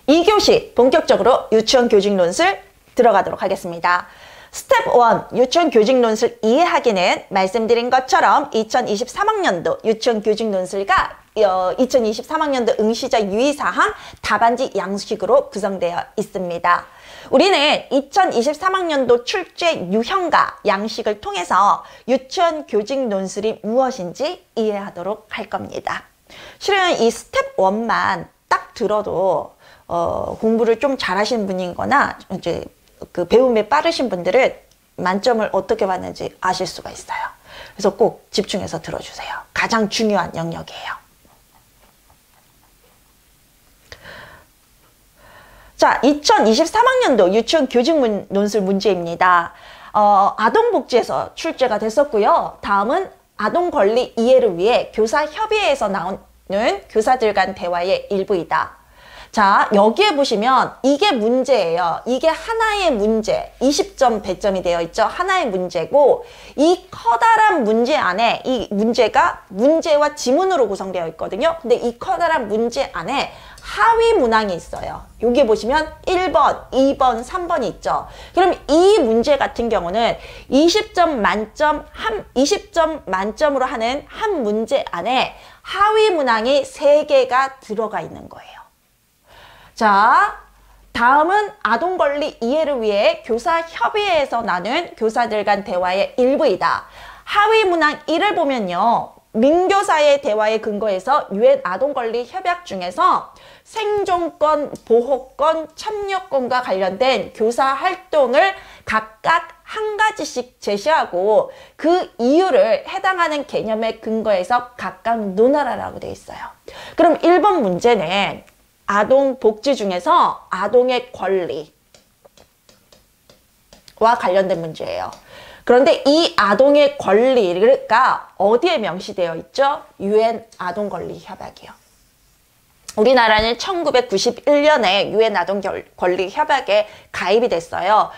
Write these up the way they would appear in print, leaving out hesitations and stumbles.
2교시 본격적으로 유치원 교직 논술 들어가도록 하겠습니다. 스텝 1 유치원 교직 논술 이해하기는 말씀드린 것처럼 2023학년도 유치원 교직 논술과 2023학년도 응시자 유의사항 답안지 양식으로 구성되어 있습니다. 우리는 2023학년도 출제 유형과 양식을 통해서 유치원 교직 논술이 무엇인지 이해하도록 할 겁니다. 실은 이 스텝 1만 딱 들어도 공부를 좀 잘하시는 분이거나 이제 그 배움에 빠르신 분들은 만점을 어떻게 받는지 아실 수가 있어요. 그래서 꼭 집중해서 들어주세요. 가장 중요한 영역이에요. 자, 2023학년도 유치원 교직 논술 문제입니다. 아동복지에서 출제가 됐었고요. 다음은 아동권리 이해를 위해 교사협의회에서 나오는 교사들 간 대화의 일부이다. 자, 여기에 보시면 이게 문제예요. 이게 하나의 문제, 20점 배점이 되어 있죠. 하나의 문제고 이 커다란 문제 안에 이 문제가 문제와 지문으로 구성되어 있거든요. 근데 이 커다란 문제 안에 하위 문항이 있어요. 여기 보시면 1번, 2번, 3번이 있죠. 그럼 이 문제 같은 경우는 20점 만점으로 하는 한 문제 안에 하위 문항이 3개가 들어가 있는 거예요. 자, 다음은 아동권리 이해를 위해 교사협의회에서 나눈 교사들 간 대화의 일부이다. 하위 문항 1을 보면요. 민교사의 대화에 근거해서 유엔 아동권리 협약 중에서 생존권, 보호권, 참여권과 관련된 교사 활동을 각각 한 가지씩 제시하고 그 이유를 해당하는 개념에 근거해서 각각 논하라라고 되어 있어요. 그럼 1번 문제는 아동 복지 중에서 아동의 권리와 관련된 문제예요. 그런데 이 아동의 권리가 어디에 명시되어 있죠? 유엔 아동권리 협약이요. 우리나라는 1991년에 유엔 아동권리 협약에 가입이 됐어요.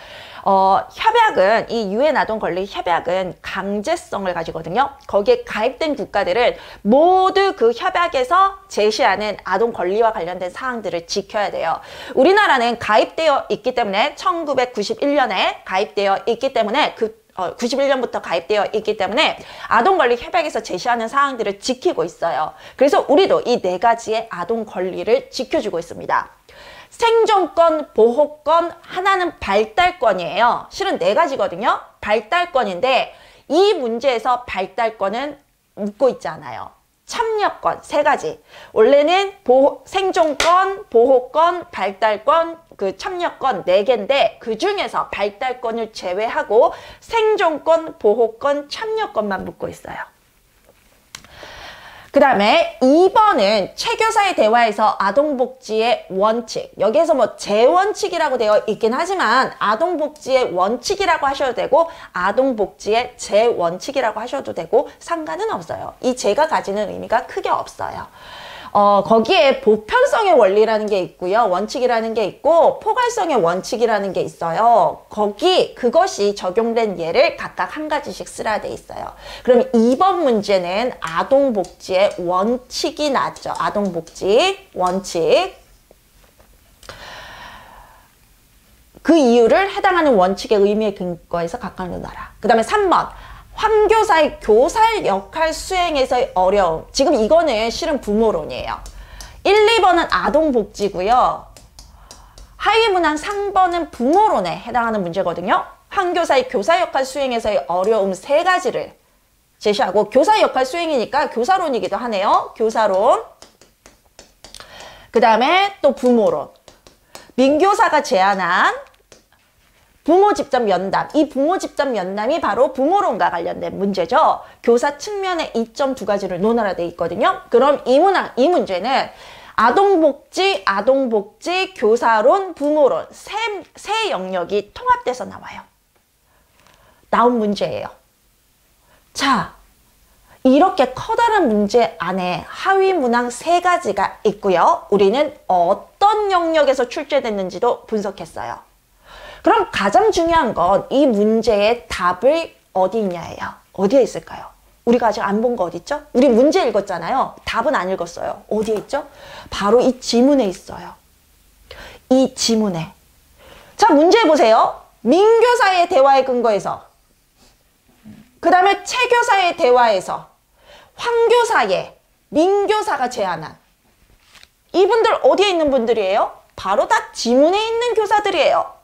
협약은 이 유엔 아동권리 협약은 강제성을 가지거든요. 거기에 가입된 국가들은 모두 그 협약에서 제시하는 아동 권리와 관련된 사항들을 지켜야 돼요. 우리나라는 가입되어 있기 때문에 1991년에 가입되어 있기 때문에 91년부터 가입되어 있기 때문에 아동권리 협약에서 제시하는 사항들을 지키고 있어요. 그래서 우리도 이 4가지의 아동 권리를 지켜주고 있습니다. 생존권, 보호권, 하나는 발달권이에요. 실은 4가지거든요. 발달권인데 이 문제에서 발달권은 묻고 있지 않아요. 참여권 3가지. 원래는 생존권, 보호권, 발달권, 그 참여권 4개인데 그 중에서 발달권을 제외하고 생존권, 보호권, 참여권만 묻고 있어요. 그 다음에 2번은 최교사의 대화에서 아동복지의 원칙. 여기에서 뭐 제원칙이라고 되어 있긴 하지만 아동복지의 원칙이라고 하셔도 되고 아동복지의 제원칙이라고 하셔도 되고 상관은 없어요. 이 제가 가지는 의미가 크게 없어요. 거기에 보편성의 원리라는 게 있고요. 원칙이라는 게 있고 포괄성의 원칙이라는 게 있어요. 그것이 적용된 예를 각각 한 가지씩 쓰라 돼 있어요. 그럼 2번 문제는 아동복지의 원칙이 나왔죠. 아동복지 원칙. 그 이유를 해당하는 원칙의 의미에 근거해서 각각 논하라. 그 다음에 3번. 황교사의 교사 역할 수행에서의 어려움. 지금 이거는 실은 부모론이에요. 1, 2번은 아동복지고요. 하위 문항 3번은 부모론에 해당하는 문제거든요. 황교사의 교사 역할 수행에서의 어려움 3가지를 제시하고 교사 역할 수행이니까 교사론이기도 하네요. 교사론. 그 다음에 또 부모론. 민교사가 제안한 부모 직접 면담. 이 부모 직접 면담이 바로 부모론과 관련된 문제죠. 교사 측면의 이점 2가지를 논하라 돼 있거든요. 그럼 이 문제는 아동복지, 교사론, 부모론 세 영역이 통합돼서 나와요. 나온 문제예요. 자, 이렇게 커다란 문제 안에 하위 문항 3가지가 있고요. 우리는 어떤 영역에서 출제됐는지도 분석했어요. 그럼 가장 중요한 건 이 문제의 답이 어디 있냐예요. 어디에 있을까요? 우리가 아직 안 본 거 어디 있죠? 우리 문제 읽었잖아요. 답은 안 읽었어요. 어디에 있죠? 바로 이 지문에 있어요. 이 지문에. 자, 문제 보세요. 민교사의 대화에 근거해서, 그 다음에 최교사의 대화에서 황교사의 민교사가 제안한, 이분들 어디에 있는 분들이에요? 바로 다 지문에 있는 교사들이에요.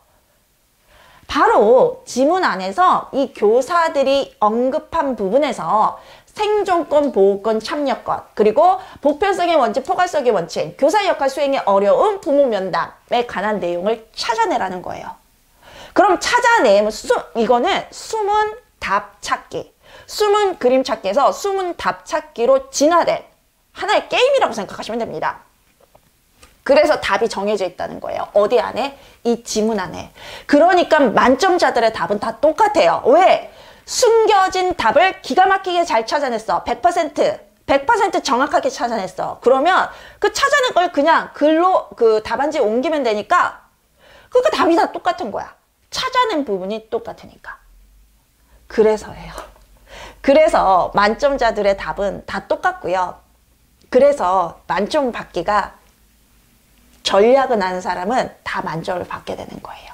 바로 지문 안에서 이 교사들이 언급한 부분에서 생존권, 보호권, 참여권, 그리고 보편성의 원칙, 포괄성의 원칙, 교사 역할 수행의 어려움, 부모 면담에 관한 내용을 찾아내라는 거예요. 그럼 찾아내면 이거는 숨은 답 찾기, 숨은 그림 찾기에서 숨은 답 찾기로 진화된 하나의 게임이라고 생각하시면 됩니다. 그래서 답이 정해져 있다는 거예요. 어디 안에? 이 지문 안에. 그러니까 만점자들의 답은 다 똑같아요. 왜? 숨겨진 답을 기가 막히게 잘 찾아냈어. 100% 정확하게 찾아냈어. 그러면 그 찾아낸 걸 그냥 글로 그 답안지에 옮기면 되니까 그러니까 답이 다 똑같은 거야. 찾아낸 부분이 똑같으니까. 그래서예요. 그래서 만점자들의 답은 다 똑같고요. 그래서 만점 받기가 전략을 아는 사람은 다 만점을 받게 되는 거예요.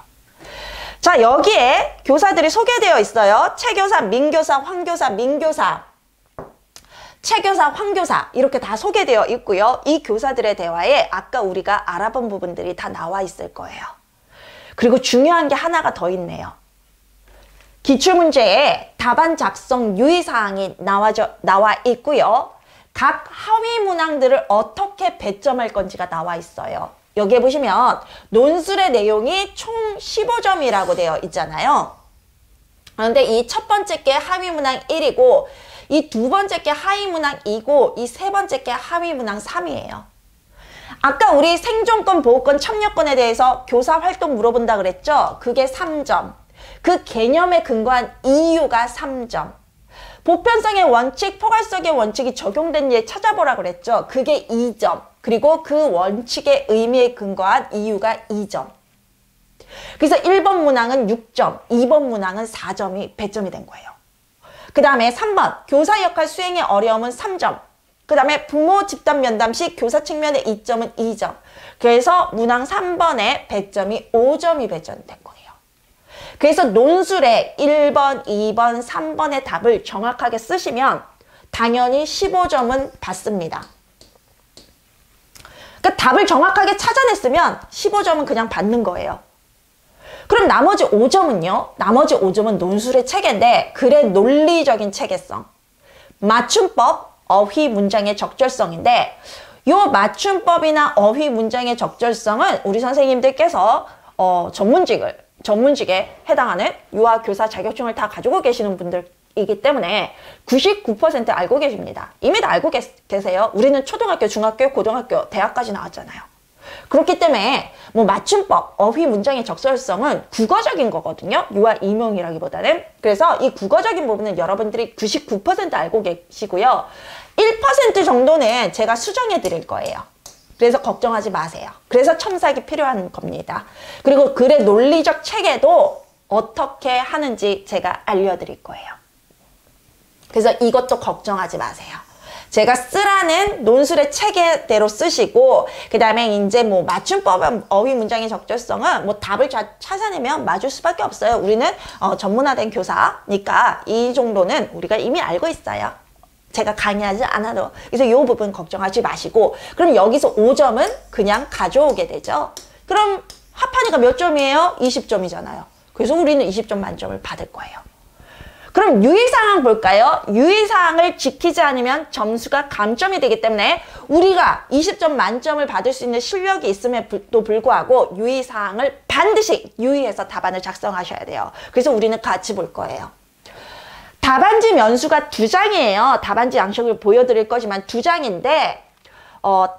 자, 여기에 교사들이 소개되어 있어요. 최교사, 민교사, 황교사, 민교사, 최교사, 황교사 이렇게 다 소개되어 있고요. 이 교사들의 대화에 아까 우리가 알아본 부분들이 다 나와 있을 거예요. 그리고 중요한 게 하나가 더 있네요. 기출문제에 답안 작성 유의사항이 나와 있고요. 각 하위 문항들을 어떻게 배점할 건지가 나와 있어요. 여기에 보시면 논술의 내용이 총 15점이라고 되어 있잖아요. 그런데 이 첫 번째 게 하위 문항 1이고 이 두 번째 게 하위 문항 2고 이 세 번째 게 하위 문항 3이에요. 아까 우리 생존권, 보호권, 참여권에 대해서 교사 활동 물어본다 그랬죠? 그게 3점. 그 개념에 근거한 이유가 3점. 보편성의 원칙, 포괄성의 원칙이 적용된 예 찾아보라 그랬죠? 그게 2점. 그리고 그 원칙의 의미에 근거한 이유가 2점. 그래서 1번 문항은 6점, 2번 문항은 4점이 배점이 된 거예요. 그 다음에 3번 교사 역할 수행의 어려움은 3점. 그 다음에 부모 집단 면담 시 교사 측면의 이점은 2점. 그래서 문항 3번에 배점이 5점이 배점된 거예요. 그래서 논술에 1번, 2번, 3번의 답을 정확하게 쓰시면 당연히 15점은 받습니다. 그러니까 답을 정확하게 찾아냈으면 15점은 그냥 받는 거예요. 그럼 나머지 5점은요? 나머지 5점은 논술의 체계인데 글의 논리적인 체계성, 맞춤법, 어휘 문장의 적절성인데 이 맞춤법이나 어휘 문장의 적절성은 우리 선생님들께서 전문직에 해당하는 유아 교사 자격증을 다 가지고 계시는 분들이기 때문에 99% 알고 계십니다. 이미 다 알고 계세요. 우리는 초등학교, 중학교, 고등학교, 대학까지 나왔잖아요. 그렇기 때문에 뭐 맞춤법, 어휘 문장의 적절성은 국어적인 거거든요. 유아 임용이라기보다는. 그래서 이 국어적인 부분은 여러분들이 99% 알고 계시고요. 1% 정도는 제가 수정해 드릴 거예요. 그래서 걱정하지 마세요. 그래서 첨삭이 필요한 겁니다. 그리고 글의 논리적 체계도 어떻게 하는지 제가 알려드릴 거예요. 그래서 이것도 걱정하지 마세요. 제가 쓰라는 논술의 체계대로 쓰시고 그 다음에 이제 뭐 맞춤법, 어휘 문장의 적절성은 뭐 답을 찾아내면 맞을 수밖에 없어요. 우리는 전문화된 교사니까 이 정도는 우리가 이미 알고 있어요. 제가 강의하지 않아도. 그래서 이 부분 걱정하지 마시고 그럼 여기서 5점은 그냥 가져오게 되죠. 그럼 합하니까 몇 점이에요? 20점이잖아요. 그래서 우리는 20점 만점을 받을 거예요. 그럼 유의사항 볼까요? 유의사항을 지키지 않으면 점수가 감점이 되기 때문에 우리가 20점 만점을 받을 수 있는 실력이 있음에도 불구하고 유의사항을 반드시 유의해서 답안을 작성하셔야 돼요. 그래서 우리는 같이 볼 거예요. 답안지 면수가 2장이에요. 답안지 양식을 보여드릴 거지만 2장인데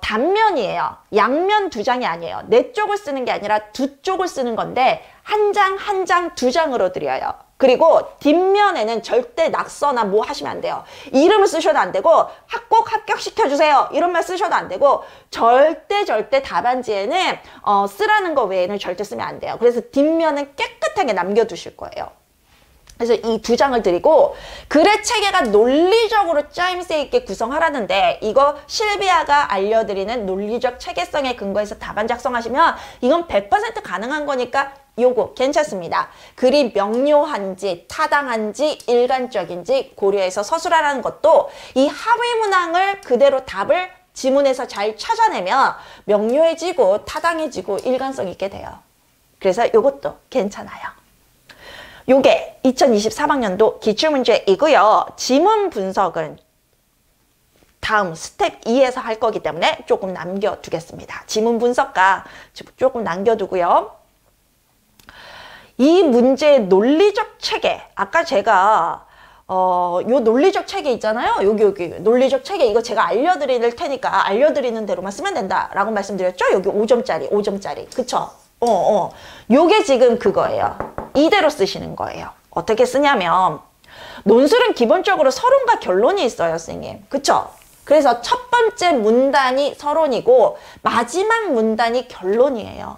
단면이에요. 양면 2장이 아니에요. 4쪽을 쓰는 게 아니라 2쪽을 쓰는 건데 한 장 한 장 2장으로 드려요. 그리고 뒷면에는 절대 낙서나 뭐 하시면 안 돼요. 이름을 쓰셔도 안 되고 꼭 합격시켜주세요. 이런 말 쓰셔도 안 되고 절대 답안지에는 쓰라는 거 외에는 절대 쓰면 안 돼요. 그래서 뒷면은 깨끗하게 남겨두실 거예요. 그래서 이 두 장을 드리고 글의 체계가 논리적으로 짜임새 있게 구성하라는데 이거 실비아가 알려드리는 논리적 체계성에 근거해서 답안 작성하시면 이건 100% 가능한 거니까 요거 괜찮습니다. 글이 명료한지 타당한지 일관적인지 고려해서 서술하라는 것도 이 하위 문항을 그대로 답을 지문에서 잘 찾아내면 명료해지고 타당해지고 일관성 있게 돼요. 그래서 요것도 괜찮아요. 요게 2023학년도 기출문제이고요. 지문 분석은 다음 스텝 2에서 할 거기 때문에 조금 남겨두겠습니다. 지문 분석과 조금 남겨두고요. 이 문제의 논리적 체계, 아까 제가 요 논리적 체계 있잖아요. 여기 논리적 체계 이거 제가 알려드릴 테니까 알려드리는 대로만 쓰면 된다라고 말씀드렸죠. 여기 5점짜리 그쵸? 요게 지금 그거예요. 이대로 쓰시는 거예요. 어떻게 쓰냐면 논술은 기본적으로 서론과 결론이 있어요, 선생님. 그쵸? 그래서 첫 번째 문단이 서론이고 마지막 문단이 결론이에요.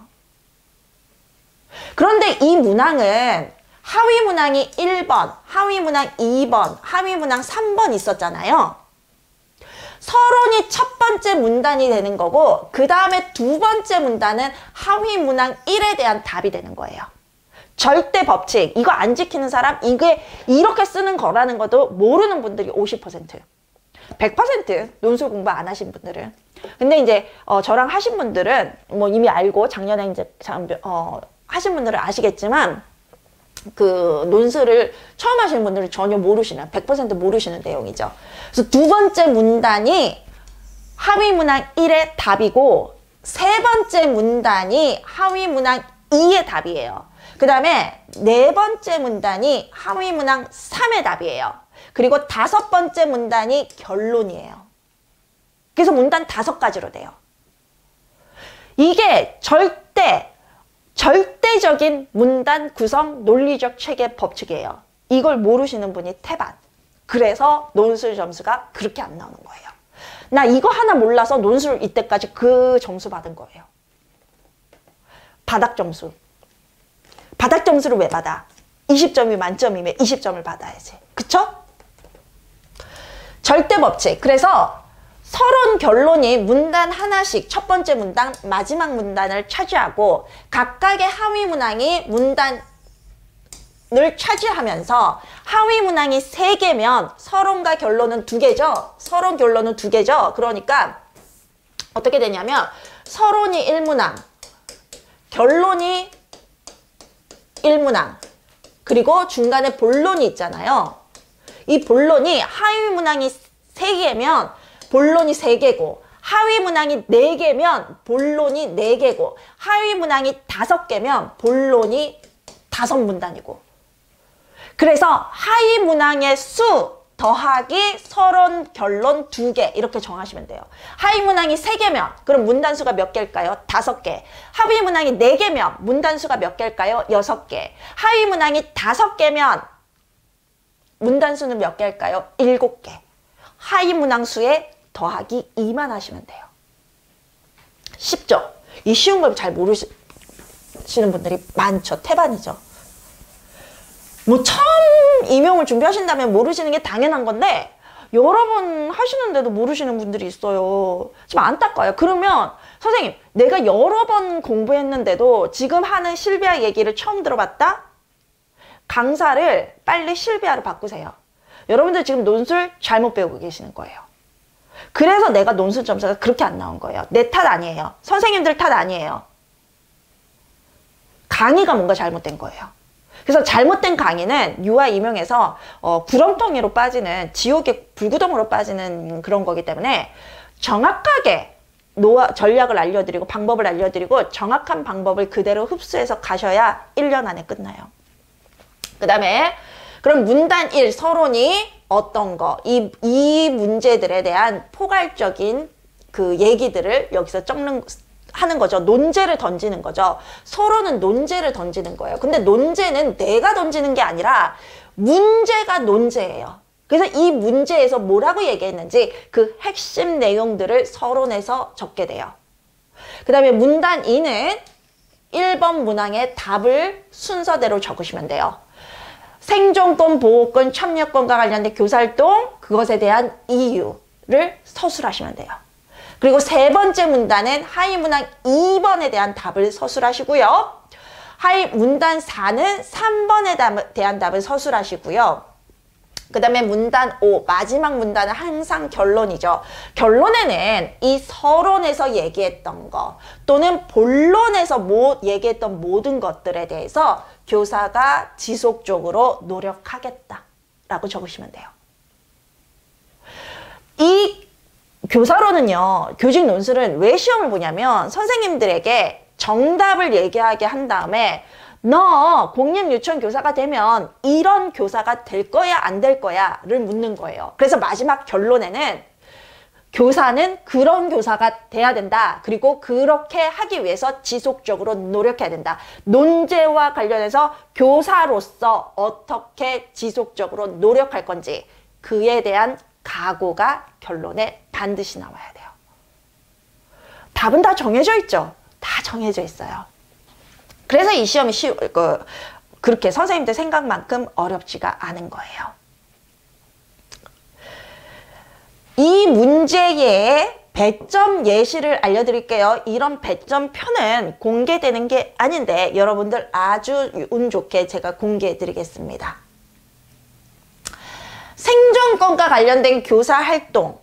그런데 이 문항은 하위 문항이 1번, 하위 문항 2번, 하위 문항 3번 있었잖아요. 서론이 첫 번째 문단이 되는 거고 그 다음에 두 번째 문단은 하위 문항 1에 대한 답이 되는 거예요. 절대 법칙, 이거 안 지키는 사람, 이게 이렇게 쓰는 거라는 것도 모르는 분들이 50%. 100% 논술 공부 안 하신 분들은. 근데 이제 저랑 하신 분들은 뭐 이미 알고 작년에 이제 하신 분들은 아시겠지만 그 논술을 처음 하시는 분들은 전혀 모르시는 100% 모르시는 내용이죠. 그래서 두 번째 문단이 하위 문항 1의 답이고 세 번째 문단이 하위 문항 2의 답이에요. 그 다음에 네 번째 문단이 하위 문항 3의 답이에요. 그리고 다섯 번째 문단이 결론이에요. 그래서 문단 5가지로 돼요. 이게 절대적인 문단 구성 논리적 체계 법칙이에요. 이걸 모르시는 분이 태반. 그래서 논술 점수가 그렇게 안 나오는 거예요. 나 이거 하나 몰라서 논술 이때까지 그 점수 받은 거예요. 바닥 점수. 바닥 점수를 왜 받아? 20점이 만점이면 20점을 받아야지. 그쵸? 절대 법칙. 그래서 서론 결론이 문단 하나씩 첫 번째 문단, 마지막 문단을 차지하고 각각의 하위 문항이 문단을 차지하면서 하위 문항이 3개면 서론과 결론은 2개죠. 서론 결론은 2개죠. 그러니까 어떻게 되냐면 서론이 1문항, 결론이 1문항, 그리고 중간에 본론이 있잖아요. 이 본론이 하위 문항이 3개면 본론이 3개고 하위 문항이 4개면 본론이 4개고 하위 문항이 5개면 본론이 5문단이고 그래서 하위 문항의 수 더하기 서론 결론 2개 이렇게 정하시면 돼요. 하위 문항이 3개면 그럼 문단수가 몇 개일까요? 5개. 하위 문항이 4개면 문단수가 몇 개일까요? 6개. 하위 문항이 5개면 문단수는 몇 개일까요? 7개. 하위 문항 수에 더하기 2만 하시면 돼요. 쉽죠? 이 쉬운 걸 잘 모르시는 분들이 많죠. 태반이죠. 뭐 처음 임용을 준비하신다면 모르시는 게 당연한 건데 여러 번 하시는데도 모르시는 분들이 있어요. 좀 안타까워요. 그러면 선생님 내가 여러 번 공부했는데도 지금 하는 실비아 얘기를 처음 들어봤다? 강사를 빨리 실비아로 바꾸세요. 여러분들 지금 논술 잘못 배우고 계시는 거예요. 그래서 내가 논술 점수가 그렇게 안 나온 거예요. 내 탓 아니에요. 선생님들 탓 아니에요. 강의가 뭔가 잘못된 거예요. 그래서 잘못된 강의는 유아 임용에서 구렁텅이로 빠지는 지옥의 불구덩으로 빠지는 그런 거기 때문에 정확하게 전략을 알려드리고 방법을 알려드리고 정확한 방법을 그대로 흡수해서 가셔야 1년 안에 끝나요. 그 다음에 그럼 문단 1 서론이 어떤 거 이 문제들에 대한 포괄적인 그 얘기들을 여기서 하는 거죠. 논제를 던지는 거죠. 서론은 논제를 던지는 거예요. 근데 논제는 내가 던지는 게 아니라 문제가 논제예요. 그래서 이 문제에서 뭐라고 얘기했는지 그 핵심 내용들을 서론에서 적게 돼요. 그 다음에 문단 2는 1번 문항의 답을 순서대로 적으시면 돼요. 생존권, 보호권, 참여권과 관련된 교사활동, 그것에 대한 이유를 서술하시면 돼요. 그리고 세 번째 문단은 하위 문항 2번에 대한 답을 서술하시고요. 하위 문단 4는 3번에 대한 답을 서술하시고요. 그 다음에 문단 5, 마지막 문단은 항상 결론이죠. 결론에는 이 서론에서 얘기했던 거 또는 본론에서 얘기했던 모든 것들에 대해서 교사가 지속적으로 노력하겠다라고 적으시면 돼요. 이 교사로는요, 교직 논술은 왜 시험을 보냐면 선생님들에게 정답을 얘기하게 한 다음에 너 공립유치원 교사가 되면 이런 교사가 될 거야 안 될 거야 를 묻는 거예요. 그래서 마지막 결론에는 교사는 그런 교사가 돼야 된다. 그리고 그렇게 하기 위해서 지속적으로 노력해야 된다. 논제와 관련해서 교사로서 어떻게 지속적으로 노력할 건지 그에 대한 각오가 결론에 반드시 나와야 돼요. 답은 다 정해져 있죠. 다 정해져 있어요. 그래서 이 시험이 그렇게 선생님들 생각만큼 어렵지가 않은 거예요. 이 문제의 배점 예시를 알려드릴게요. 이런 배점표는 공개되는 게 아닌데 여러분들 아주 운 좋게 제가 공개해 드리겠습니다. 생존권과 관련된 교사활동.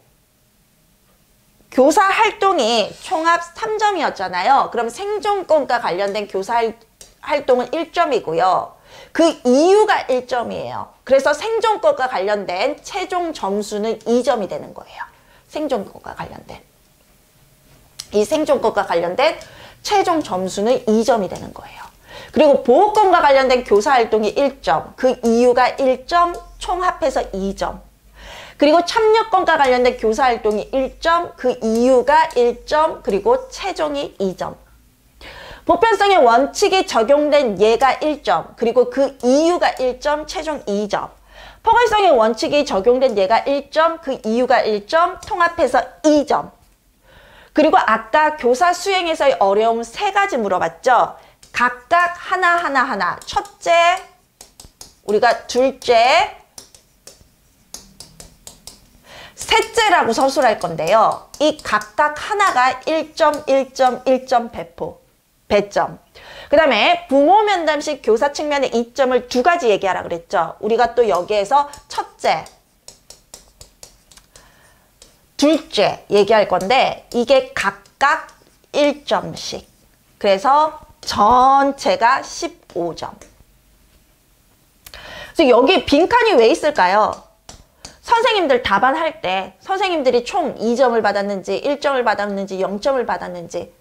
교사활동이 총합 3점이었잖아요. 그럼 생존권과 관련된 교사활동은 1점이고요. 그 이유가 1점이에요. 그래서 생존권과 관련된 최종 점수는 2점이 되는 거예요. 생존권과 관련된. 이 생존권과 관련된 최종 점수는 2점이 되는 거예요. 그리고 보호권과 관련된 교사활동이 1점, 그 이유가 1점, 총합해서 2점. 그리고 참여권과 관련된 교사활동이 1점, 그 이유가 1점, 그리고 최종이 2점. 보편성의 원칙이 적용된 예가 1점, 그리고 그 이유가 1점, 최종 2점. 포괄성의 원칙이 적용된 예가 1점, 그 이유가 1점, 통합해서 2점. 그리고 아까 교사 수행에서의 어려움 3가지 물어봤죠? 각각 하나. 첫째, 우리가 둘째, 셋째라고 서술할 건데요. 이 각각 하나가 1점, 1점, 1점 배점. 그 다음에 부모 면담식 교사 측면의 이점을 2가지 얘기하라 그랬죠. 우리가 또 여기에서 첫째, 둘째 얘기할 건데 이게 각각 1점씩. 그래서 전체가 15점. 그래서 여기 빈칸이 왜 있을까요? 선생님들 답안할 때 선생님들이 총 2점을 받았는지 1점을 받았는지 0점을 받았는지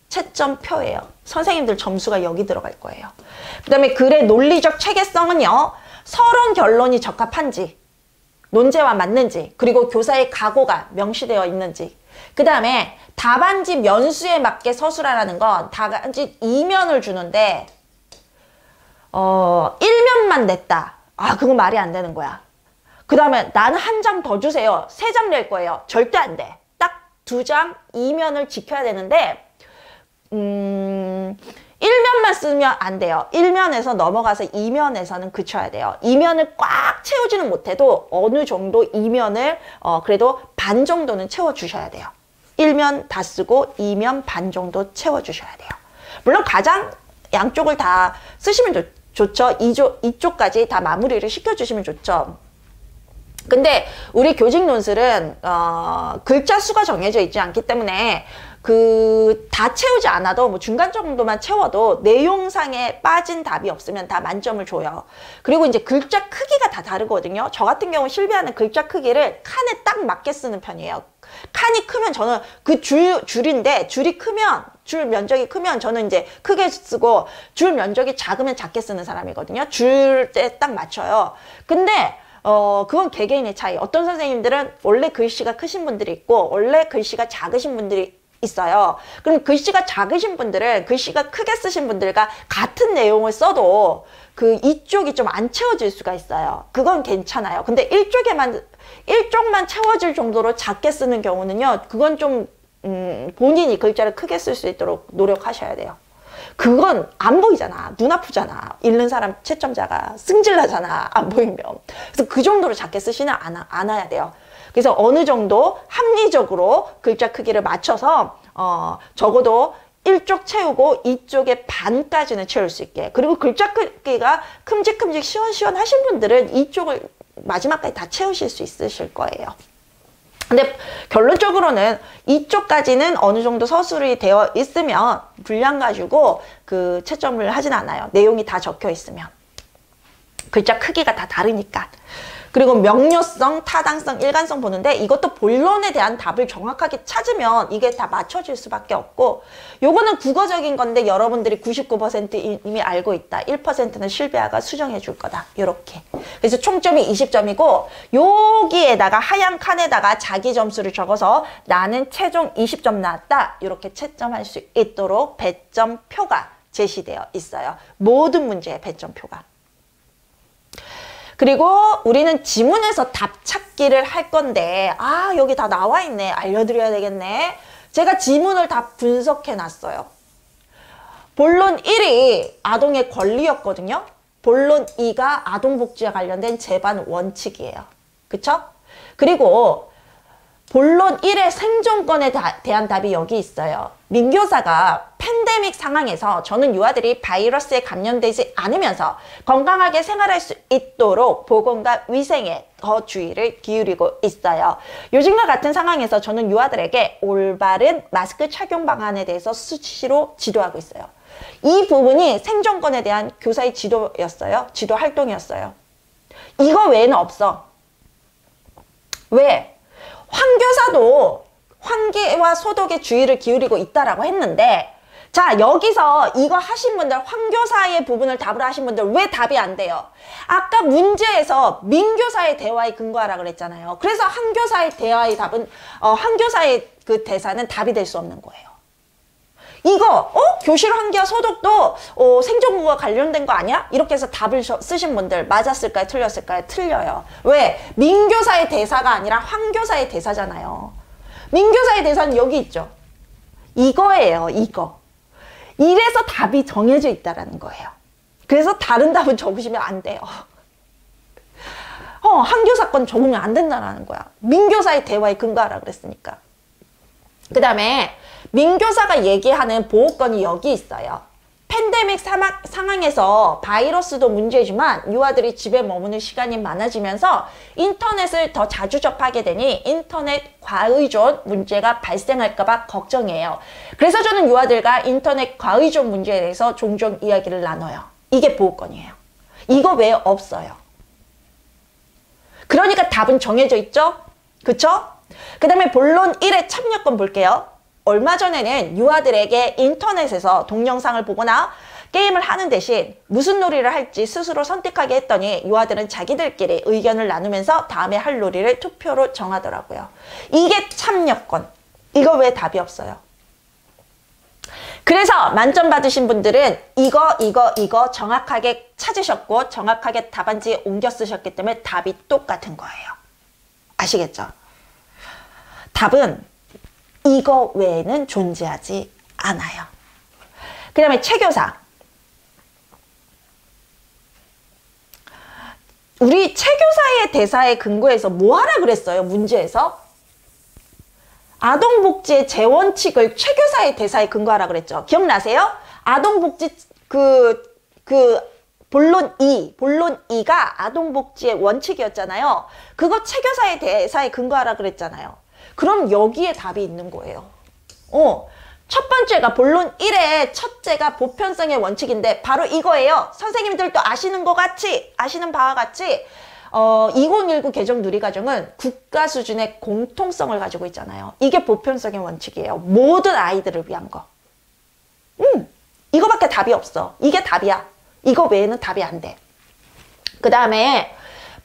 채점표예요. 선생님들 점수가 여기 들어갈 거예요. 그 다음에 글의 논리적 체계성은요. 서론 결론이 적합한지 논제와 맞는지 그리고 교사의 각오가 명시되어 있는지 그 다음에 답안지 면수에 맞게 서술하라는 건 답안지 2면을 주는데 1면만 냈다. 아 그건 말이 안 되는 거야. 그 다음에 나는 한 장 더 주세요. 3장 낼 거예요. 절대 안 돼. 딱 2장 2면을 지켜야 되는데 1면만 쓰면 안 돼요. 1면에서 넘어가서 2면에서는 그쳐야 돼요. 2면을 꽉 채우지는 못해도 어느 정도 2면을 그래도 반 정도는 채워주셔야 돼요. 1면 다 쓰고 2면 반 정도 채워주셔야 돼요. 물론 가장 양쪽을 다 쓰시면 좋죠. 이쪽까지 다 마무리를 시켜주시면 좋죠. 근데 우리 교직 논술은 글자 수가 정해져 있지 않기 때문에 다 채우지 않아도 뭐 중간 정도만 채워도 내용상에 빠진 답이 없으면 다 만점을 줘요. 그리고 이제 글자 크기가 다 다르거든요. 저 같은 경우 실비하는 글자 크기를 칸에 딱 맞게 쓰는 편이에요. 칸이 크면 저는 그 줄인데 줄이 크면 줄 면적이 크면 저는 이제 크게 쓰고 줄 면적이 작으면 작게 쓰는 사람이거든요. 줄에 딱 맞춰요. 근데 그건 개개인의 차이. 어떤 선생님들은 원래 글씨가 크신 분들이 있고 원래 글씨가 작으신 분들이 있어요. 그럼 글씨가 작으신 분들은 글씨가 크게 쓰신 분들과 같은 내용을 써도 이쪽이 좀 안 채워질 수가 있어요. 그건 괜찮아요. 근데 일쪽만 채워질 정도로 작게 쓰는 경우는요. 그건 좀 본인이 글자를 크게 쓸 수 있도록 노력하셔야 돼요. 그건 안 보이잖아. 눈 아프잖아. 읽는 사람 채점자가 승질나잖아. 안 보이면. 그래서 그 정도로 작게 쓰지는 않아야 돼요. 그래서 어느 정도 합리적으로 글자 크기를 맞춰서 적어도 1쪽 채우고 2쪽의 반까지는 채울 수 있게. 그리고 글자 크기가 큼직큼직 시원시원 하신 분들은 2쪽을 마지막까지 다 채우실 수 있으실 거예요. 근데 결론적으로는 이쪽까지는 어느 정도 서술이 되어 있으면 분량 가지고 그 채점을 하진 않아요. 내용이 다 적혀 있으면. 글자 크기가 다 다르니까. 그리고 명료성, 타당성, 일관성 보는데 이것도 본론에 대한 답을 정확하게 찾으면 이게 다 맞춰질 수밖에 없고, 요거는 국어적인 건데 여러분들이 99% 이미 알고 있다. 1%는 실비아가 수정해 줄 거다. 요렇게. 그래서 총점이 20점이고 여기에다가 하얀 칸에다가 자기 점수를 적어서 나는 최종 20점 나왔다. 요렇게 채점할 수 있도록 배점표가 제시되어 있어요. 모든 문제의 배점표가. 그리고 우리는 지문에서 답 찾기를 할 건데, 여기 다 나와 있네. 알려드려야 되겠네. 제가 지문을 다 분석해 놨어요. 본론 1이 아동의 권리였거든요. 본론 2가 아동복지와 관련된 제반 원칙이에요. 그쵸? 그리고 본론 1의 생존권에 대한 답이 여기 있어요. 민교사가 팬데믹 상황에서 저는 유아들이 바이러스에 감염되지 않으면서 건강하게 생활할 수 있도록 보건과 위생에 더 주의를 기울이고 있어요. 요즘과 같은 상황에서 저는 유아들에게 올바른 마스크 착용 방안에 대해서 수시로 지도하고 있어요. 이 부분이 생존권에 대한 교사의 지도였어요. 지도 활동이었어요. 이거 외에는 없어. 왜? 황교사도 환기와 소독에 주의를 기울이고 있다라고 했는데, 자, 여기서 이거 하신 분들, 황교사의 부분을 답을 하신 분들 왜 답이 안 돼요? 아까 문제에서 민교사의 대화에 근거하라 그랬잖아요. 그래서 황교사의 대화의 답은, 황교사의 그 대사는 답이 될 수 없는 거예요. 이거 교실 환기와 소독도 생존국과 관련된 거 아니야? 이렇게 해서 답을 쓰신 분들 맞았을까요? 틀렸을까요? 틀려요. 왜? 민교사의 대사가 아니라 황교사의 대사잖아요. 민교사의 대사는 여기 있죠. 이거예요. 이거. 이래서 답이 정해져 있다라는 거예요. 그래서 다른 답은 적으시면 안 돼요. 황교사 건 적으면 안 된다는 거야. 민교사의 대화에 근거하라 그랬으니까. 그 다음에 민교사가 얘기하는 보호권이 여기 있어요. 팬데믹 상황에서 바이러스도 문제지만 유아들이 집에 머무는 시간이 많아지면서 인터넷을 더 자주 접하게 되니 인터넷 과의존 문제가 발생할까 봐 걱정이에요. 그래서 저는 유아들과 인터넷 과의존 문제에 대해서 종종 이야기를 나눠요. 이게 보호권이에요. 이거 외에 없어요. 그러니까 답은 정해져 있죠? 그쵸? 그 다음에 본론 1의 참여권 볼게요. 얼마 전에는 유아들에게 인터넷에서 동영상을 보거나 게임을 하는 대신 무슨 놀이를 할지 스스로 선택하게 했더니 유아들은 자기들끼리 의견을 나누면서 다음에 할 놀이를 투표로 정하더라고요. 이게 참여권. 이거 왜 답이 없어요? 그래서 만점 받으신 분들은 이거 정확하게 찾으셨고 정확하게 답안지에 옮겨 쓰셨기 때문에 답이 똑같은 거예요. 아시겠죠? 답은 이거 외에는 존재하지 않아요. 그 다음에 최교사. 우리 최교사의 대사에 근거해서 뭐 하라 그랬어요? 문제에서? 아동복지의 재원칙을 최교사의 대사에 근거하라 그랬죠. 기억나세요? 아동복지 본론 2가 아동복지의 원칙이었잖아요. 그거 최교사의 대사에 근거하라 그랬잖아요. 그럼 여기에 답이 있는 거예요. 첫 번째가 본론 1의 첫째가 보편성의 원칙인데 바로 이거예요. 선생님들도 아시는 바와 같이 2019 개정 누리과정은 국가 수준의 공통성을 가지고 있잖아요. 이게 보편성의 원칙이에요. 모든 아이들을 위한 거. 이거밖에 답이 없어. 이게 답이야. 이거 외에는 답이 안 돼. 그 다음에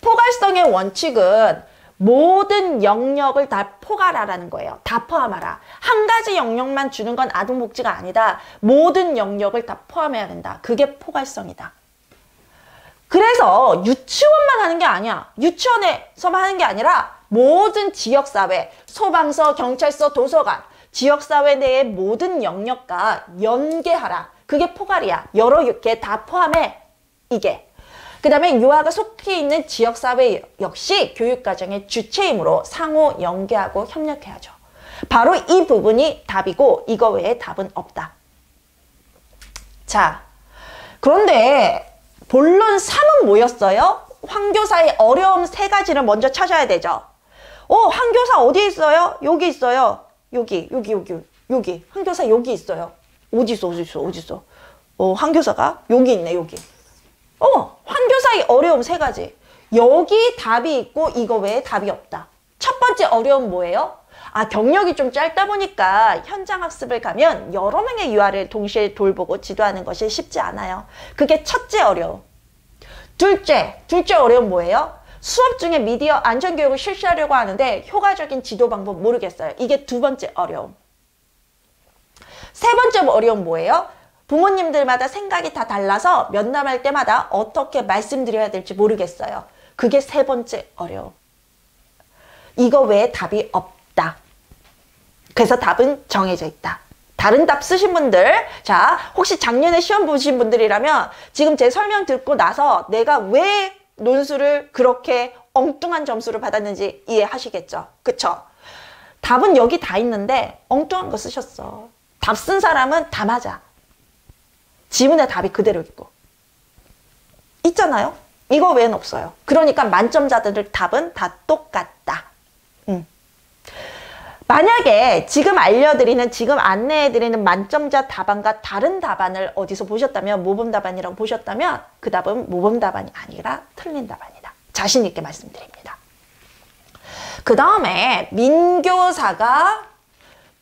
포괄성의 원칙은 모든 영역을 다 포괄하라는 거예요. 다 포함하라. 한 가지 영역만 주는 건 아동복지가 아니다. 모든 영역을 다 포함해야 된다. 그게 포괄성이다. 그래서 유치원만 하는 게 아니야. 유치원에서만 하는 게 아니라 모든 지역사회, 소방서, 경찰서, 도서관, 지역사회 내의 모든 영역과 연계하라. 그게 포괄이야. 여러 개 다 포함해. 이게. 그 다음에 유아가 속해 있는 지역사회 역시 교육과정의 주체이므로 상호 연계하고 협력해야죠. 바로 이 부분이 답이고 이거 외에 답은 없다. 자, 그런데 본론 3은 뭐였어요? 황교사의 어려움 3가지를 먼저 찾아야 되죠. 황교사 어디에 있어요? 여기 있어요. 여기. 황교사 여기 있어요. 어디 있어? 황교사가 여기 있네, 여기. 황교사의 어려움 3가지. 여기 답이 있고 이거 외에 답이 없다. 첫 번째 어려움 뭐예요? 경력이 좀 짧다 보니까 현장 학습을 가면 여러 명의 유아를 동시에 돌보고 지도하는 것이 쉽지 않아요. 그게 첫째 어려움. 둘째 어려움 뭐예요? 수업 중에 미디어 안전교육을 실시하려고 하는데 효과적인 지도 방법 모르겠어요. 이게 두 번째 어려움. 세 번째 어려움 뭐예요? 부모님들마다 생각이 다 달라서 면담할 때마다 어떻게 말씀드려야 될지 모르겠어요. 그게 세 번째 어려움. 이거 외에 답이 없다. 그래서 답은 정해져 있다. 다른 답 쓰신 분들, 자, 혹시 작년에 시험 보신 분들이라면 지금 제 설명 듣고 나서 내가 왜 논술을 그렇게 엉뚱한 점수를 받았는지 이해하시겠죠? 그쵸? 답은 여기 다 있는데 엉뚱한 거 쓰셨어. 답 쓴 사람은 다 맞아. 지문에 답이 그대로 있고. 있잖아요? 이거 외에는 없어요. 그러니까 만점자들의 답은 다 똑같다. 만약에 지금 안내해드리는 만점자 답안과 다른 답안을 어디서 보셨다면, 모범 답안이라고 보셨다면 그 답은 모범 답안이 아니라 틀린 답안이다. 자신 있게 말씀드립니다. 그 다음에 민교사가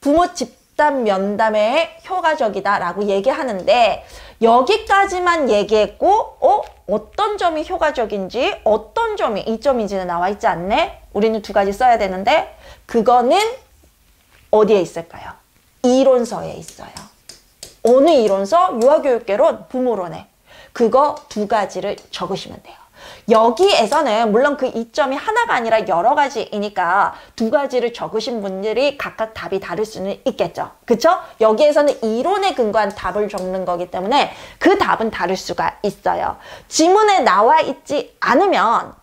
부모 집단 면담에 효과적이다라고 얘기하는데 여기까지만 얘기했고 어떤 점이 효과적인지 어떤 점이 이점인지는 나와 있지 않네? 우리는 2가지 써야 되는데 그거는 어디에 있을까요? 이론서에 있어요. 어느 이론서? 유아교육개론, 부모론에. 그거 2가지를 적으시면 돼요. 여기에서는 물론 그 이점이 하나가 아니라 여러 가지이니까 2가지를 적으신 분들이 각각 답이 다를 수는 있겠죠. 그쵸? 여기에서는 이론에 근거한 답을 적는 거기 때문에 그 답은 다를 수가 있어요. 지문에 나와 있지 않으면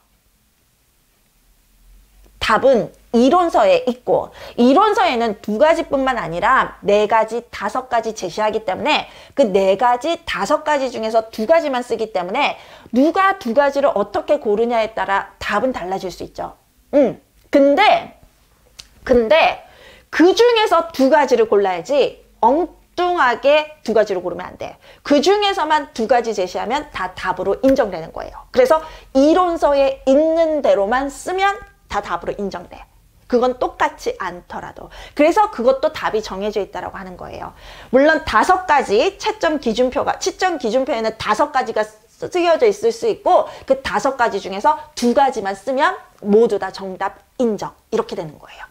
답은 이론서에 있고 이론서에는 2가지뿐만 아니라 4가지, 5가지 제시하기 때문에 그 4가지, 5가지 중에서 2가지만 쓰기 때문에 누가 2가지를 어떻게 고르냐에 따라 답은 달라질 수 있죠. 근데 그 중에서 2가지를 골라야지 엉뚱하게 2가지를 고르면 안 돼. 그 중에서만 2가지 제시하면 다 답으로 인정되는 거예요. 그래서 이론서에 있는 대로만 쓰면 다 답으로 인정돼. 그건 똑같지 않더라도. 그래서 그것도 답이 정해져 있다고 하는 거예요. 물론 5가지 채점 기준표에는 5가지가 쓰여져 있을 수 있고 그 5가지 중에서 2가지만 쓰면 모두 다 정답 인정. 이렇게 되는 거예요.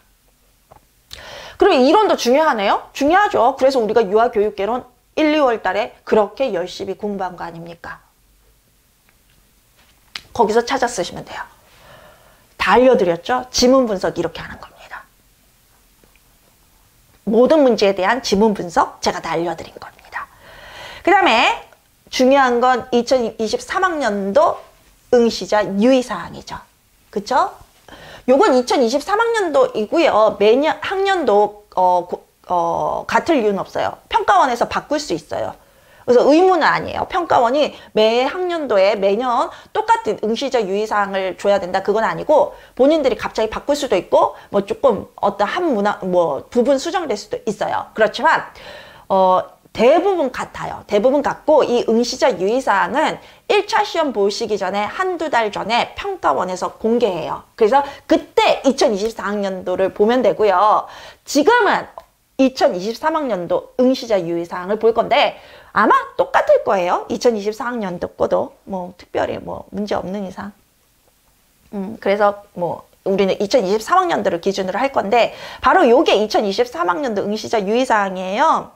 그리고 이론도 중요하네요. 중요하죠. 그래서 우리가 유아교육개론 1, 2월 달에 그렇게 열심히 공부한 거 아닙니까? 거기서 찾아 쓰시면 돼요. 다 알려드렸죠? 지문 분석 이렇게 하는 겁니다. 모든 문제에 대한 지문 분석 제가 다 알려드린 겁니다. 그 다음에 중요한 건 2023학년도 응시자 유의사항이죠. 그쵸? 요건 2023학년도이고요. 매년 학년도 같을 이유는 없어요. 평가원에서 바꿀 수 있어요. 그래서 의무는 아니에요. 평가원이 매 학년도에 매년 똑같은 응시자 유의사항을 줘야 된다. 그건 아니고 본인들이 갑자기 바꿀 수도 있고 뭐 조금 어떤 부분 수정될 수도 있어요. 그렇지만 대부분 같아요. 대부분 같고 이 응시자 유의사항은 1차 시험 보시기 전에 한두 달 전에 평가원에서 공개해요. 그래서 그때 2024학년도를 보면 되고요. 지금은 2023학년도 응시자 유의사항을 볼 건데 아마 똑같을 거예요. 2024학년도 거도 뭐 특별히 뭐 문제 없는 이상. 그래서 뭐 우리는 2023학년도를 기준으로 할 건데 바로 요게 2023학년도 응시자 유의사항이에요.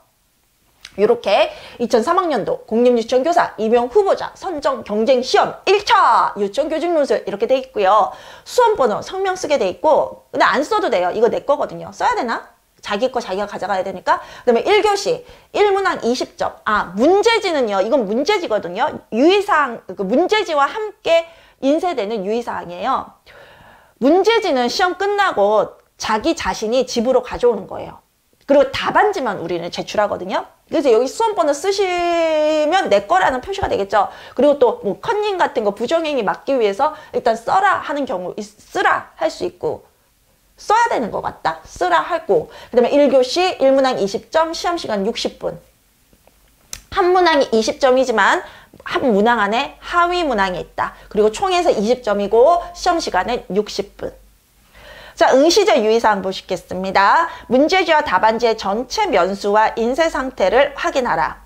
이렇게 2003학년도 공립유치원교사 임용 후보자 선정 경쟁 시험 1차 유치원 교직 논술 이렇게 돼 있고요. 수험번호 성명 쓰게 돼 있고 근데 안 써도 돼요. 이거 내 거거든요. 써야 되나? 자기 거 자기가 가져가야 되니까. 그다음에 1교시 1문항 20점. 문제지는요. 이건 문제지거든요. 유의사항, 그 문제지와 함께 인쇄되는 유의사항이에요. 문제지는 시험 끝나고 자기 자신이 집으로 가져오는 거예요. 그리고 답안지만 우리는 제출하거든요. 그래서 여기 수험번호 쓰시면 내 거라는 표시가 되겠죠. 그리고 또 뭐 컨닝 같은 거 부정행위 막기 위해서 일단 써라 하는 경우 쓰라 할 수 있고, 써야 되는 것 같다 쓰라 하고, 그 다음에 1교시 1문항 20점, 시험시간 60분. 한 문항이 20점이지만 한 문항 안에 하위 문항이 있다. 그리고 총에서 20점이고 시험시간은 60분. 자, 응시자 유의사항 보시겠습니다. 문제지와 답안지의 전체 면수와 인쇄 상태를 확인하라.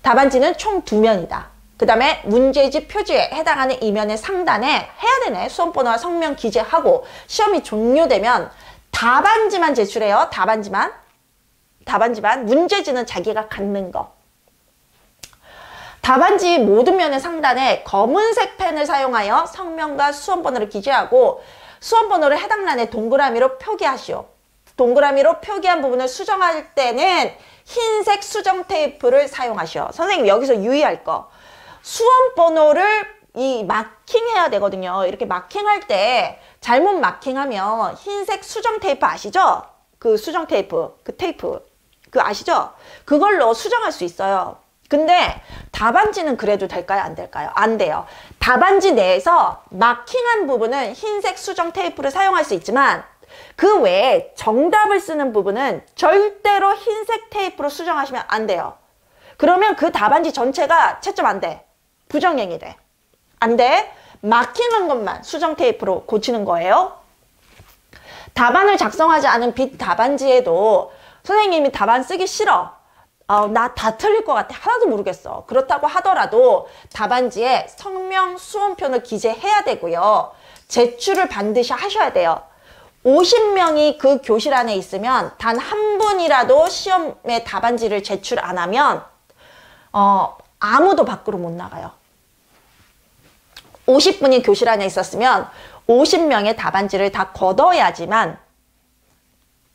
답안지는 총 2면이다. 그 다음에 문제지 표지에 해당하는 이면의 상단에 해야 되네. 수험번호와 성명 기재하고, 시험이 종료되면 답안지만 제출해요. 답안지만. 문제지는 자기가 갖는 거. 답안지 모든 면의 상단에 검은색 펜을 사용하여 성명과 수험번호를 기재하고, 수험번호를 해당 란에 동그라미로 표기하시오. 동그라미로 표기한 부분을 수정할 때는 흰색 수정 테이프를 사용하시오. 선생님 여기서 유의할 거. 수험번호를 마킹해야 되거든요. 이렇게 마킹할 때 잘못 마킹하면 흰색 수정 테이프 아시죠? 그 수정 테이프, 그 테이프, 그 아시죠? 그걸로 수정할 수 있어요. 근데 답안지는 그래도 될까요? 안 될까요? 안 돼요. 답안지 내에서 마킹한 부분은 흰색 수정 테이프를 사용할 수 있지만 그 외에 정답을 쓰는 부분은 절대로 흰색 테이프로 수정하시면 안 돼요. 그러면 그 답안지 전체가 채점 안 돼. 부정행위 돼. 안 돼. 마킹한 것만 수정 테이프로 고치는 거예요. 답안을 작성하지 않은 빗 답안지에도 선생님이 답안 쓰기 싫어. 나 다 틀릴 것 같아. 하나도 모르겠어. 그렇다고 하더라도 답안지에 성명, 수험표를 기재해야 되고요. 제출을 반드시 하셔야 돼요. 50명이 그 교실 안에 있으면 단 한 분이라도 시험에 답안지를 제출 안 하면 아무도 밖으로 못 나가요. 50분이 교실 안에 있었으면 50명의 답안지를 다 걷어야지만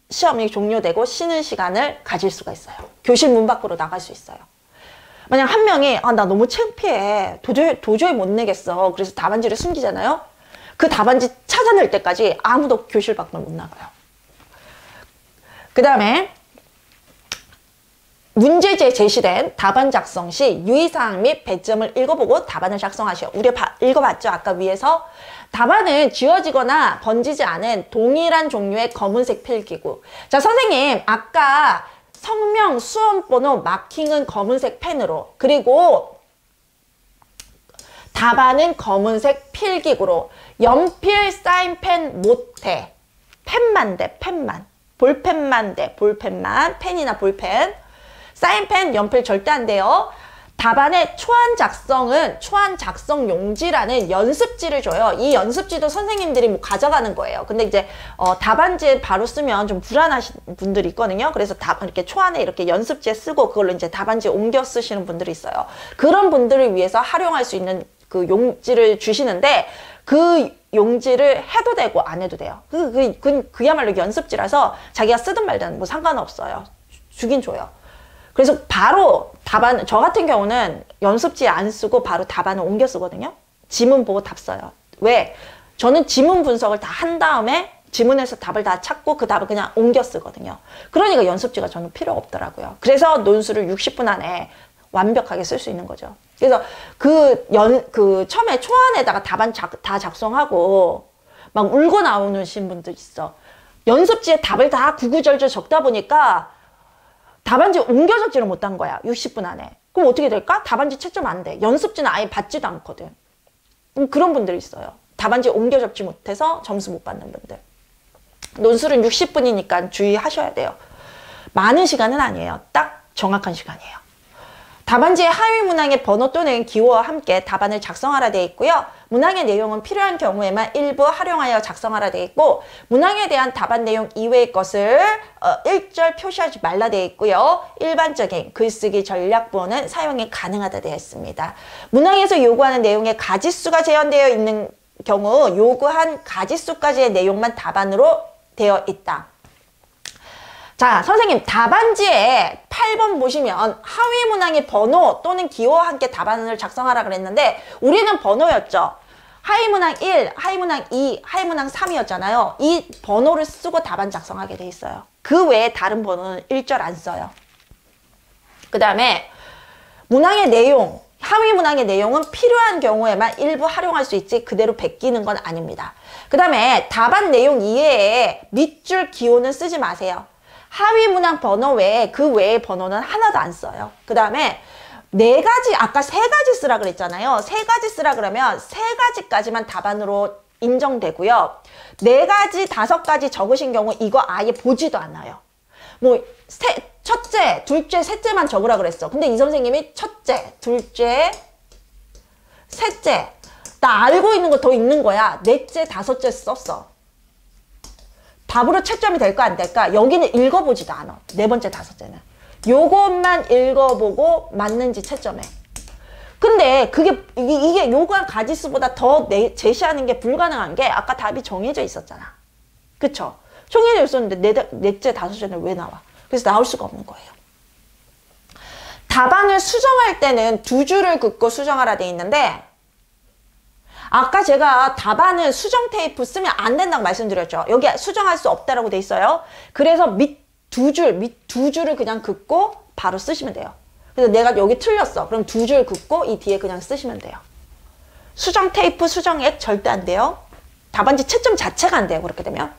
시험이 종료되고 쉬는 시간을 가질 수가 있어요. 교실 문 밖으로 나갈 수 있어요. 만약 한 명이 나 너무 창피해. 도저히 못 내겠어. 그래서 답안지를 숨기잖아요. 그 답안지 찾아낼 때까지 아무도 교실 밖으로 못 나가요. 그 다음에 문제지에 제시된 답안 작성 시 유의사항 및 배점을 읽어보고 답안을 작성하시오. 우리 읽어봤죠? 아까 위에서. 답안은 지워지거나 번지지 않은 동일한 종류의 검은색 필기구. 자, 선생님 아까 성명, 수험번호, 마킹은 검은색 펜으로, 그리고 답안은 검은색 필기구로, 연필, 사인펜 못해. 펜만 돼, 펜만. 볼펜만 돼, 볼펜만. 펜이나 볼펜. 사인펜, 연필 절대 안 돼요. 답안의 초안 작성 용지라는 연습지를 줘요. 이 연습지도 선생님들이 뭐 가져가는 거예요. 근데 이제 답안지에 바로 쓰면 좀 불안하신 분들이 있거든요. 그래서 이렇게 초안에 이렇게 연습지에 쓰고 그걸로 이제 답안지에 옮겨 쓰시는 분들이 있어요. 그런 분들을 위해서 활용할 수 있는 그 용지를 주시는데, 그 용지를 해도 되고 안 해도 돼요. 그야말로 연습지라서 자기가 쓰든 말든 뭐 상관없어요. 주긴 줘요. 그래서 바로 답안, 저 같은 경우는 연습지에 안 쓰고 바로 답안을 옮겨 쓰거든요. 지문 보고 답 써요. 왜? 저는 지문 분석을 다 한 다음에 지문에서 답을 다 찾고 그 답을 그냥 옮겨 쓰거든요. 그러니까 연습지가 저는 필요 없더라고요. 그래서 논술을 60분 안에 완벽하게 쓸 수 있는 거죠. 그래서 처음에 초안에다가 답안 다 작성하고 막 울고 나오신 분들 있어. 연습지에 답을 다 구구절절 적다 보니까 답안지 옮겨 적지를 못한 거야. 60분 안에. 그럼 어떻게 될까? 답안지 채점 안 돼. 연습지는 아예 받지도 않거든. 그런 분들이 있어요. 답안지 옮겨 적지 못해서 점수 못 받는 분들. 논술은 60분이니까 주의하셔야 돼요. 많은 시간은 아니에요. 딱 정확한 시간이에요. 답안지의 하위 문항의 번호 또는 기호와 함께 답안을 작성하라 되어 있고요. 문항의 내용은 필요한 경우에만 일부 활용하여 작성하라 되어 있고, 문항에 대한 답안 내용 이외의 것을 1절 표시하지 말라 되어 있고요. 일반적인 글쓰기 전략본은 사용이 가능하다 되어 있습니다. 문항에서 요구하는 내용의 가지수가 제한되어 있는 경우 요구한 가지수까지의 내용만 답안으로 되어 있다. 자, 선생님 답안지에 8번 보시면 하위 문항의 번호 또는 기호와 함께 답안을 작성하라 그랬는데 우리는 번호였죠. 하위 문항 1, 하위 문항 2, 하위 문항 3이었잖아요. 이 번호를 쓰고 답안 작성하게 돼 있어요. 그 외에 다른 번호는 1절 안 써요. 그 다음에 문항의 내용, 하위 문항의 내용은 필요한 경우에만 일부 활용할 수 있지 그대로 베끼는 건 아닙니다. 그 다음에 답안 내용 이외에 밑줄 기호는 쓰지 마세요. 하위 문항 번호 외에 그 외의 번호는 하나도 안 써요. 그 다음에 네 가지, 아까 세 가지 쓰라 그랬잖아요. 세 가지 쓰라 그러면 세 가지까지만 답안으로 인정되고요. 네 가지, 다섯 가지 적으신 경우 이거 아예 보지도 않아요. 뭐 첫째, 둘째, 셋째만 적으라 그랬어. 근데 이 선생님이 첫째, 둘째, 셋째 나 알고 있는 거 더 있는 거야. 넷째, 다섯째 썼어. 답으로 채점이 될까 안 될까? 여기는 읽어보지도 않아. 네 번째, 다섯째는. 요것만 읽어보고 맞는지 채점해. 근데 이게 요가 가지수보다 더 제시하는 게 불가능한 게 아까 답이 정해져 있었잖아. 그쵸? 정해져 있었는데 넷째, 다섯째는 왜 나와? 그래서 나올 수가 없는 거예요. 답안을 수정할 때는 두 줄을 긋고 수정하라 돼 있는데 아까 제가 답안은 수정 테이프 쓰면 안 된다고 말씀드렸죠. 여기 수정할 수 없다라고 돼 있어요. 그래서 밑 두 줄을 그냥 긋고 바로 쓰시면 돼요. 그래서 내가 여기 틀렸어. 그럼 두 줄 긋고 이 뒤에 그냥 쓰시면 돼요. 수정 테이프, 수정액 절대 안 돼요. 답안지 채점 자체가 안 돼요. 그렇게 되면.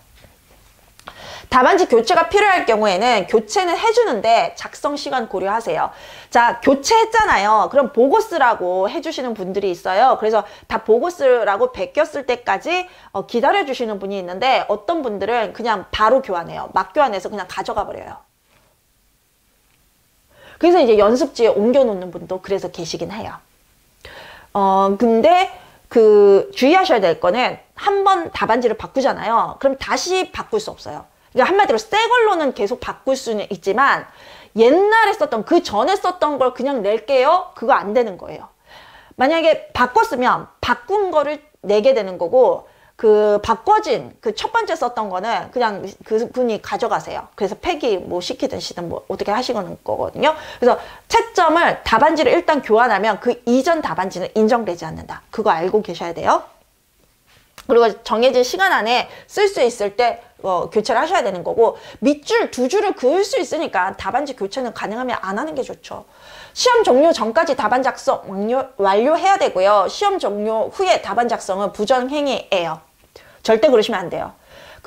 답안지 교체가 필요할 경우에는 교체는 해주는데 작성 시간 고려하세요. 자, 교체했잖아요. 그럼 보고 쓰라고 해주시는 분들이 있어요. 그래서 다 보고 쓰라고 베꼈을 때까지 기다려주시는 분이 있는데 어떤 분들은 그냥 바로 교환해요. 막 교환해서 그냥 가져가 버려요. 그래서 이제 연습지에 옮겨놓는 분도 그래서 계시긴 해요. 근데 주의하셔야 될 거는 한 번 답안지를 바꾸잖아요. 그럼 다시 바꿀 수 없어요. 그러니까 한마디로 새 걸로는 계속 바꿀 수는 있지만 옛날에 썼던 그 전에 썼던 걸 그냥 낼게요. 그거 안 되는 거예요. 만약에 바꿨으면 바꾼 거를 내게 되는 거고 바꿔진 첫 번째 썼던 거는 그냥 그분이 가져가세요. 그래서 폐기 뭐 시키든 뭐 어떻게 하시는 거거든요. 그래서 채점을 답안지를 일단 교환하면 그 이전 답안지는 인정되지 않는다. 그거 알고 계셔야 돼요. 그리고 정해진 시간 안에 쓸 수 있을 때 교체를 하셔야 되는 거고 밑줄 두 줄을 그을 수 있으니까 답안지 교체는 가능하면 안 하는 게 좋죠. 시험 종료 전까지 답안 작성 완료해야 되고요. 시험 종료 후에 답안 작성은 부정행위예요. 절대 그러시면 안 돼요.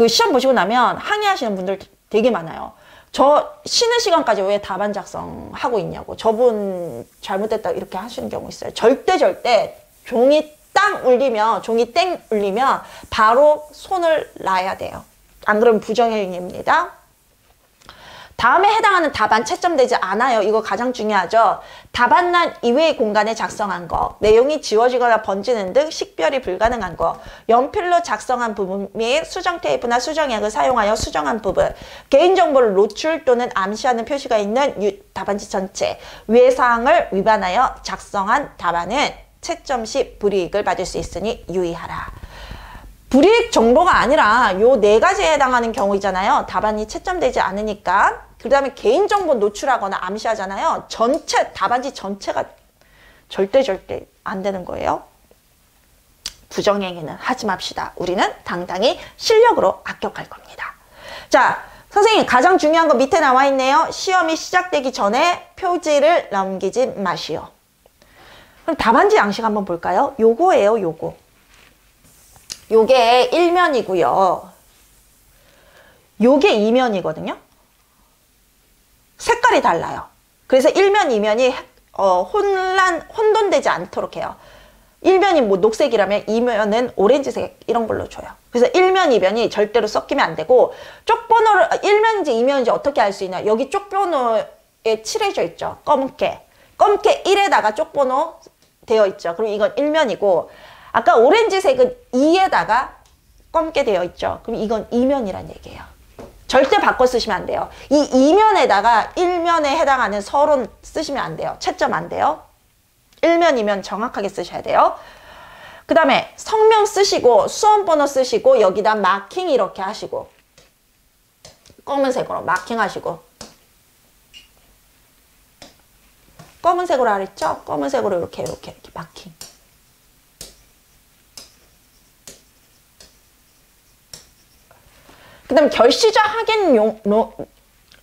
시험 보시고 나면 항의하시는 분들 되게 많아요. 저 쉬는 시간까지 왜 답안 작성하고 있냐고. 저분 잘못됐다 이렇게 하시는 경우 있어요. 절대 종이 땡 울리면 바로 손을 놔야 돼요. 안 그러면 부정행위입니다. 다음에 해당하는 답안 채점되지 않아요. 이거 가장 중요하죠. 답안란 이외의 공간에 작성한 거, 내용이 지워지거나 번지는 등 식별이 불가능한 거, 연필로 작성한 부분 및 수정 테이프나 수정액을 사용하여 수정한 부분, 개인정보를 노출 또는 암시하는 표시가 있는 답안지 전체, 위의 사항을 위반하여 작성한 답안은 채점 시 불이익을 받을 수 있으니 유의하라. 불이익 정도가 아니라 요 네 가지에 해당하는 경우이잖아요. 답안이 채점되지 않으니까. 그 다음에 개인정보 노출하거나 암시하잖아요. 답안지 전체가 절대 안 되는 거예요. 부정행위는 하지 맙시다. 우리는 당당히 실력으로 합격할 겁니다. 자, 선생님 가장 중요한 거 밑에 나와 있네요. 시험이 시작되기 전에 표지를 넘기지 마시오. 그럼 답안지 양식 한번 볼까요? 요거예요, 요거. 요게 1면이고요. 요게 2면이거든요. 색깔이 달라요. 그래서 1면, 2면이 혼돈되지 않도록 해요. 1면이 뭐 녹색이라면 2면은 오렌지색 이런 걸로 줘요. 그래서 1면, 2면이 절대로 섞이면 안 되고 쪽번호를 1면인지 2면인지 어떻게 알 수 있냐. 여기 쪽번호에 칠해져 있죠. 검게 1에다가 쪽번호 되어 있죠. 그럼 이건 1면이고 아까 오렌지색은 2에다가 검게 되어 있죠. 그럼 이건 2면이란 얘기예요. 절대 바꿔 쓰시면 안 돼요. 이 2면에다가 1면에 해당하는 서론 쓰시면 안 돼요. 채점 안 돼요. 1면, 2면 정확하게 쓰셔야 돼요. 그 다음에 성명 쓰시고 수험번호 쓰시고 여기다 마킹 이렇게 하시고 검은색으로 마킹하시고. 검은색으로 하랬죠? 검은색으로 이렇게 마킹. 그 다음에 결시자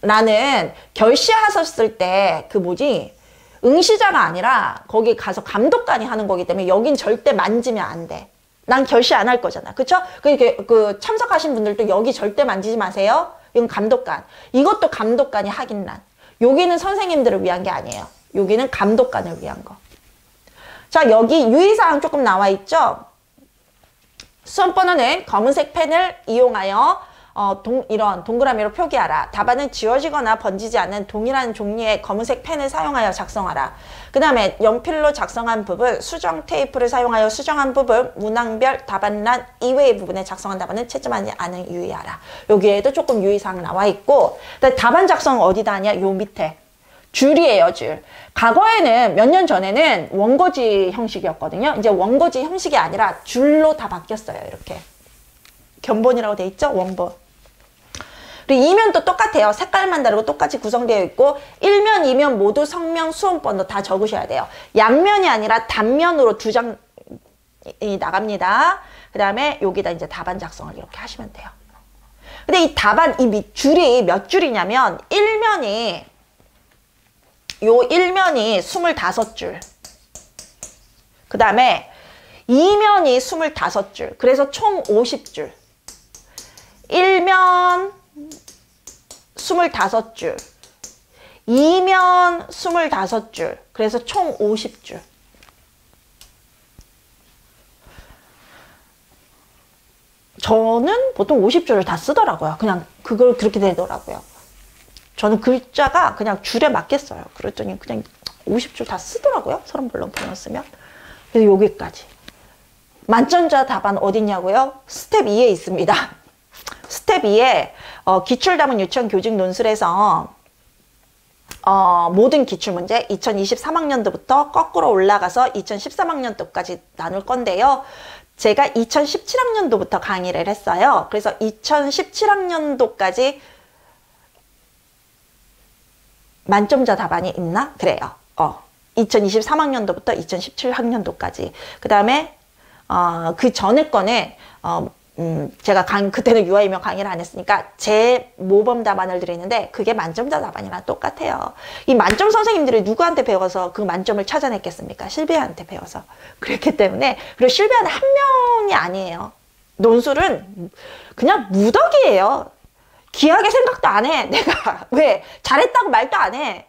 확인라는 결시하셨을 때 그 뭐지? 응시자가 아니라 거기 가서 감독관이 하는 거기 때문에 여긴 절대 만지면 안 돼. 난 결시 안 할 거잖아. 그쵸? 그 참석하신 분들도 여기 절대 만지지 마세요. 이건 감독관. 이것도 감독관이 확인란. 여기는 선생님들을 위한 게 아니에요. 여기는 감독관을 위한 거. 자, 여기 유의사항 조금 나와 있죠? 수험번호는 검은색 펜을 이용하여 이런 동그라미로 표기하라. 답안은 지워지거나 번지지 않는 동일한 종류의 검은색 펜을 사용하여 작성하라. 그 다음에 연필로 작성한 부분, 수정 테이프를 사용하여 수정한 부분, 문항별 답안란 이외의 부분에 작성한 답안은 채점하지 않은 유의하라. 여기에도 조금 유의사항 나와 있고, 답안 작성 어디다 하냐? 요 밑에. 줄이에요, 줄. 과거에는 몇 년 전에는 원고지 형식이었거든요. 이제 원고지 형식이 아니라 줄로 다 바뀌었어요. 이렇게. 견본이라고 돼 있죠? 원본. 그리고 이면도 똑같아요. 색깔만 다르고 똑같이 구성되어 있고 1면, 2면 모두 성명, 수험번호 다 적으셔야 돼요. 양면이 아니라 단면으로 2장이 나갑니다. 그 다음에 여기다 이제 답안 작성을 이렇게 하시면 돼요. 근데 이 답안, 이 줄이 몇 줄이냐면 1면이 25줄. 그 다음에 2면이 25줄. 그래서 총 50줄. 1면 25줄. 2면 25줄. 그래서 총 50줄. 저는 보통 50줄을 다 쓰더라고요. 그냥 그걸 그렇게 되더라고요. 저는 글자가 그냥 줄에 맞겠어요. 그랬더니 그냥 50줄 다 쓰더라고요. 서른블럭 보냈으면. 그래서 여기까지. 만점자 답안 어딨냐고요? 스텝 2에 있습니다. 스텝 2에 기출담은 유치원 교직 논술에서 모든 기출문제 2023학년도부터 거꾸로 올라가서 2013학년도까지 나눌 건데요. 제가 2017학년도부터 강의를 했어요. 그래서 2017학년도까지 만점자 답안이 있나? 그래요. 2023학년도부터 2017학년도까지. 그 다음에 그 전에 거는 제가 그때는 유아이명 강의를 안 했으니까 제 모범 답안을 드리는데 그게 만점자 답안이랑 똑같아요. 이 만점 선생님들이 누구한테 배워서 그 만점을 찾아냈겠습니까? 실비아한테 배워서. 그렇기 때문에 그리고 실비아는 한 명이 아니에요. 논술은 그냥 무덕이에요. 귀하게 생각도 안 해. 내가 왜 잘했다고 말도 안 해.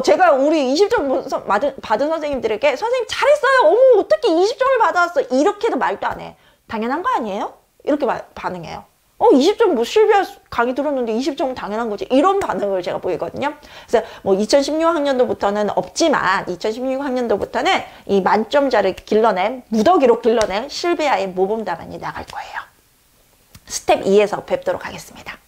제가 우리 20점 받은 선생님들에게 선생님 잘했어요. 어머 어떻게 20점을 받아왔어. 이렇게도 말도 안 해. 당연한 거 아니에요? 이렇게 반응해요. 20점 뭐 실비아 강의 들었는데 20점은 당연한 거지. 이런 반응을 제가 보이거든요. 그래서 뭐 2016학년도부터는 없지만 2016학년도부터는 이 만점자를 무더기로 길러낸 실비아의 모범 답안이 나갈 거예요. 스텝 2에서 뵙도록 하겠습니다.